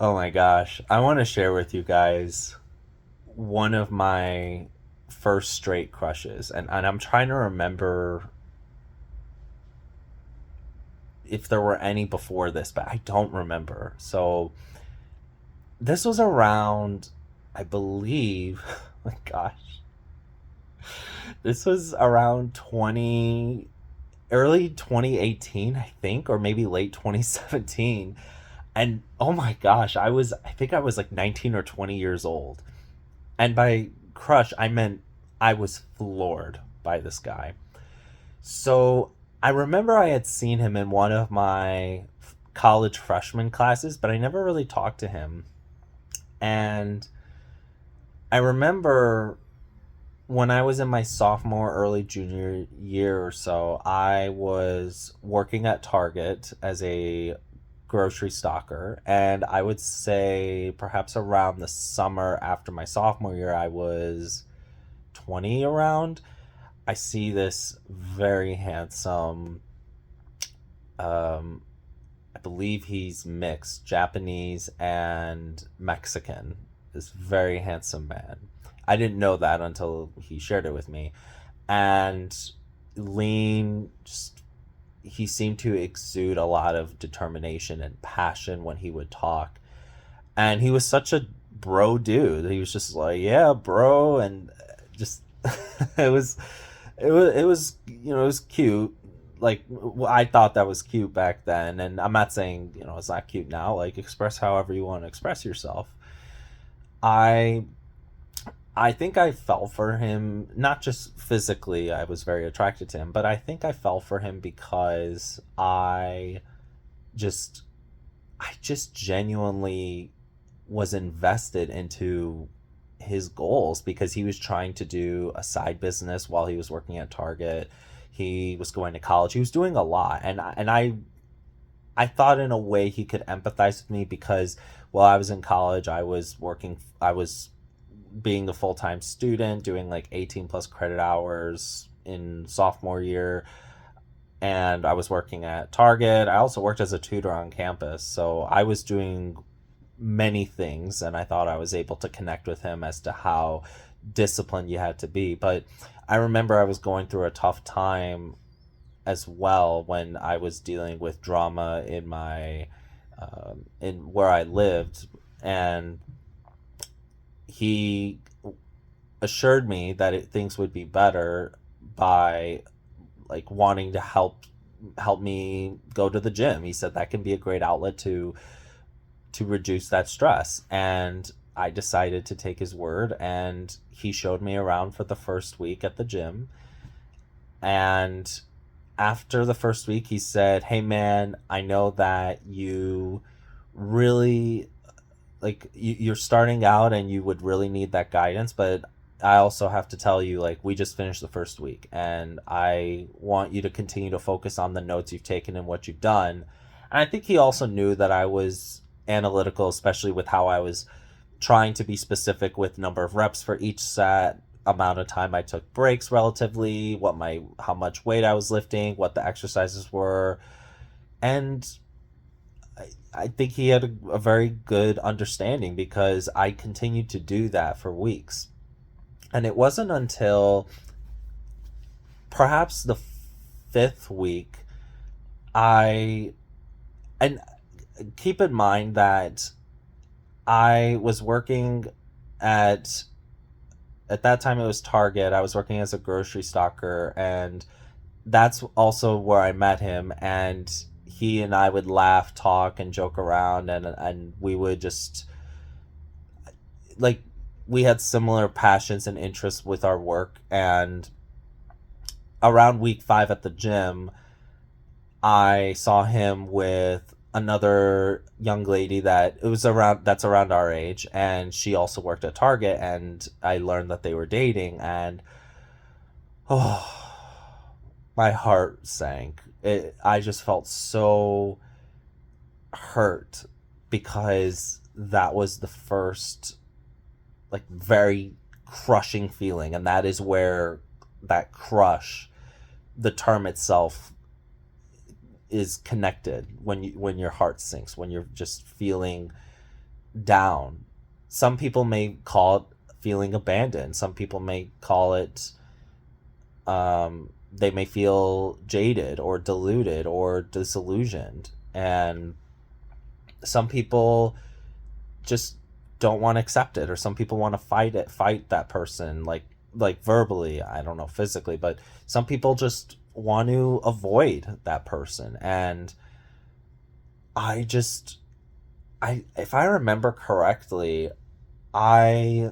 Oh my gosh. I want to share with you guys one of my first straight crushes. And I'm trying to remember if there were any before this, but I don't remember. So this was around, I believe, oh my gosh, this was around early 2018, I think, or maybe late 2017. And oh my gosh, I think I was like 19 or 20 years old. And by crush, I meant I was floored by this guy. So I remember I had seen him in one of my college freshman classes, but I never really talked to him. And I remember when I was in my sophomore, early junior year or so, I was working at Target as a grocery stocker. And I would say perhaps around the summer after my sophomore year, I was 20 around. I see this very handsome, um, I believe he's mixed Japanese and Mexican. This very handsome man. I didn't know that until he shared it with me. And lean, just he seemed to exude a lot of determination and passion when he would talk. And he was such a bro dude. He was just like, yeah, bro, and just it was it was it was cute. Like I thought that was cute back then, and I'm not saying it's not cute now. Like express however you want to express yourself. I I think I fell for him not just physically. I was very attracted to him, but I think I fell for him because just I just genuinely was invested into his goals because he was trying to do a side business while he was working at Target. He was going to college. He was doing a lot, and I thought in a way he could empathize with me because while I was in college, I was being a full time student, doing like 18 plus credit hours in sophomore year, and I was working at Target. I also worked as a tutor on campus, so I was doing many things, and I thought I was able to connect with him as to how disciplined you had to be. But I remember I was going through a tough time as well when I was dealing with drama in my in where I lived, and he assured me that things would be better by like wanting to help me go to the gym. He said that can be a great outlet to reduce that stress. And I decided to take his word, and he showed me around for the first week at the gym. And after the first week, he said, "Hey man, I know that you really you're starting out and you would really need that guidance, but I also have to tell you, like, we just finished the first week, and I want you to continue to focus on the notes you've taken and what you've done." And I think he also knew that I was analytical, especially with how I was trying to be specific with number of reps for each set, amount of time I took breaks relatively, how much weight I was lifting, what the exercises were. And I think he had a very good understanding because I continued to do that for weeks. And it wasn't until perhaps the fifth week I and keep in mind that I was working at at that time it was Target. I was working as a grocery stocker, and that's also where I met him. And he and I would laugh, talk, and joke around, and we would just like we had similar passions and interests with our work. And around week 5 at the gym, I saw him with another young lady that's around our age, and she also worked at Target, and I learned that they were dating. And oh, my heart sank. I just felt so hurt because that was the first like very crushing feeling, and that is where that crush, the term itself, is connected when your heart sinks, when you're just feeling down. Some people may call it feeling abandoned. Some people may call it, they may feel jaded or deluded or disillusioned. And some people just don't want to accept it, or some people want to fight that person, like verbally, I don't know, physically, but some people just want to avoid that person. And I just, I if I remember correctly, I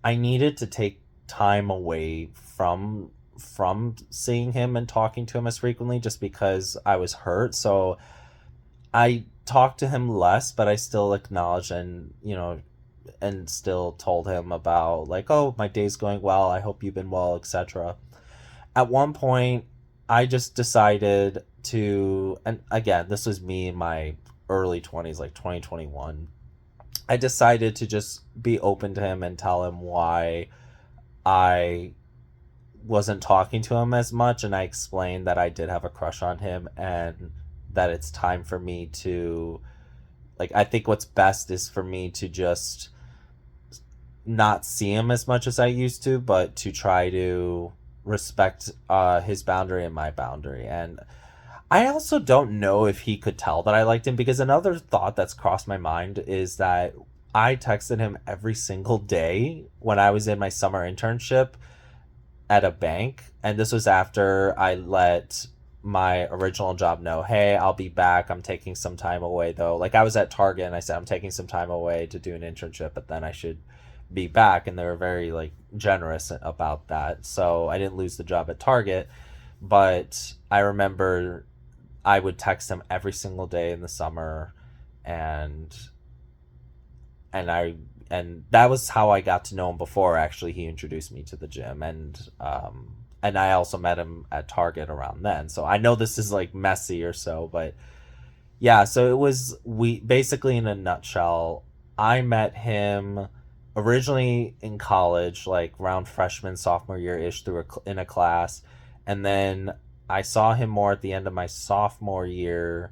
I needed to take time away from seeing him and talking to him as frequently, just because I was hurt. So I talked to him less, but I still acknowledged, and and still told him about, like, oh, my day's going well, I hope you've been well, etc. At one point, I just decided to, and again, this was me in my early 20s, like 2021. I decided to just be open to him and tell him why I wasn't talking to him as much. And I explained that I did have a crush on him, and that it's time for me to, like, I think what's best is for me to just not see him as much as I used to, but to try to respect his boundary and my boundary. And I also don't know if he could tell that I liked him, because another thought that's crossed my mind is that I texted him every single day when I was in my summer internship at a bank. And this was after I let my original job know, hey, I'll be back. I'm taking some time away though. Like, I was at Target and I said, I'm taking some time away to do an internship, but then I should be back. And they were very, like, generous about that. So I didn't lose the job at Target. But I remember I would text him every single day in the summer, and I and that was how I got to know him before actually he introduced me to the gym. And I also met him at Target around then. So I know this is, like, messy or so, but yeah, so it was, we basically, in a nutshell, I met him originally in college, like around freshman sophomore year ish, through in a class. And then I saw him more at the end of my sophomore year,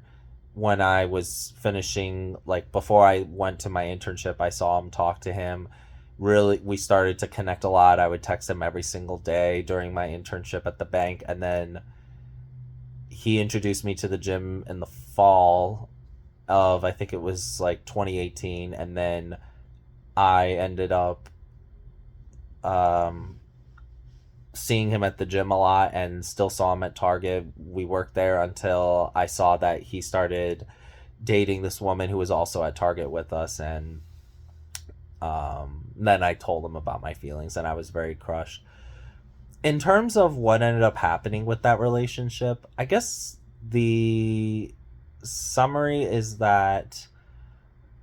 when I was finishing, like, before I went to my internship. I saw him, talk to him. Really, we started to connect a lot. I would text him every single day during my internship at the bank. And then he introduced me to the gym in the fall of, I think it was like 2018. And then I ended up um, seeing him at the gym a lot, and still saw him at Target. We worked there until I saw that he started dating this woman who was also at Target with us. And then I told him about my feelings, and I was very crushed. In terms of what ended up happening with that relationship, I guess the summary is that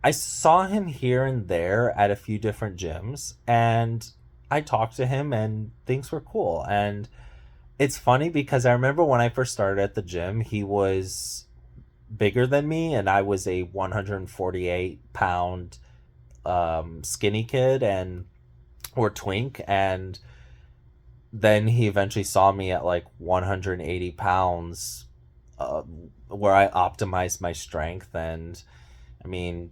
I saw him here and there at a few different gyms, and I talked to him, and things were cool. And it's funny because I remember when I first started at the gym, he was bigger than me, and I was a 148-pound skinny kid, and or twink. And then he eventually saw me at like 180 pounds, uh, where I optimized my strength. And I mean,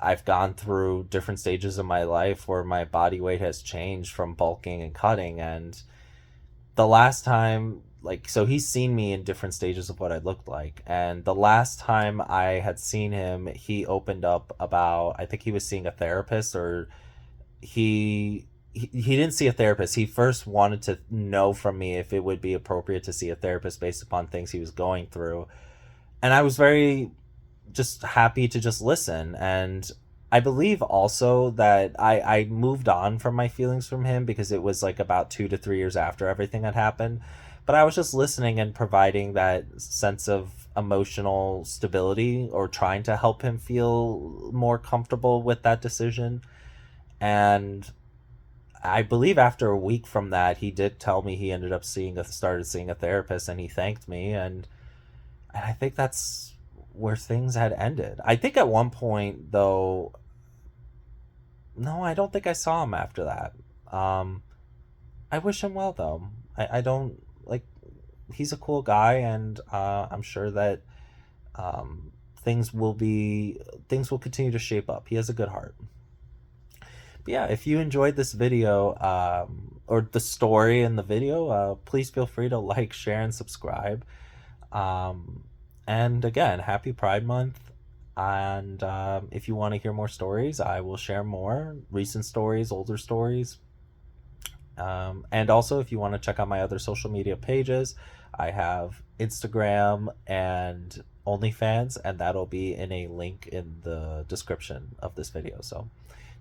I've gone through different stages of my life where my body weight has changed from bulking and cutting. And the last time, like, so he's seen me in different stages of what I looked like. And the last time I had seen him, he opened up about, I think he was seeing a therapist, or he didn't see a therapist. He first wanted to know from me if it would be appropriate to see a therapist based upon things he was going through. And I was very just happy to just listen. And I believe also that I moved on from my feelings from him, because it was like about 2 to 3 years after everything had happened. But I was just listening and providing that sense of emotional stability, or trying to help him feel more comfortable with that decision. And I believe after a week from that, he did tell me he ended up started seeing a therapist, and he thanked me. And I think that's where things had ended. I think at one point, though, no, I don't think I saw him after that. Um, I wish him well, though. I don't, like, he's a cool guy, and I'm sure that things will continue to shape up. He has a good heart. But yeah, if you enjoyed this video, or the story in the video, please feel free to like, share, and subscribe. And again, happy Pride Month. And if you want to hear more stories, I will share more recent stories, older stories. And also, if you want to check out my other social media pages, I have Instagram and OnlyFans, and that'll be in a link in the description of this video. So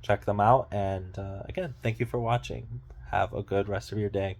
check them out. And again, thank you for watching. Have a good rest of your day.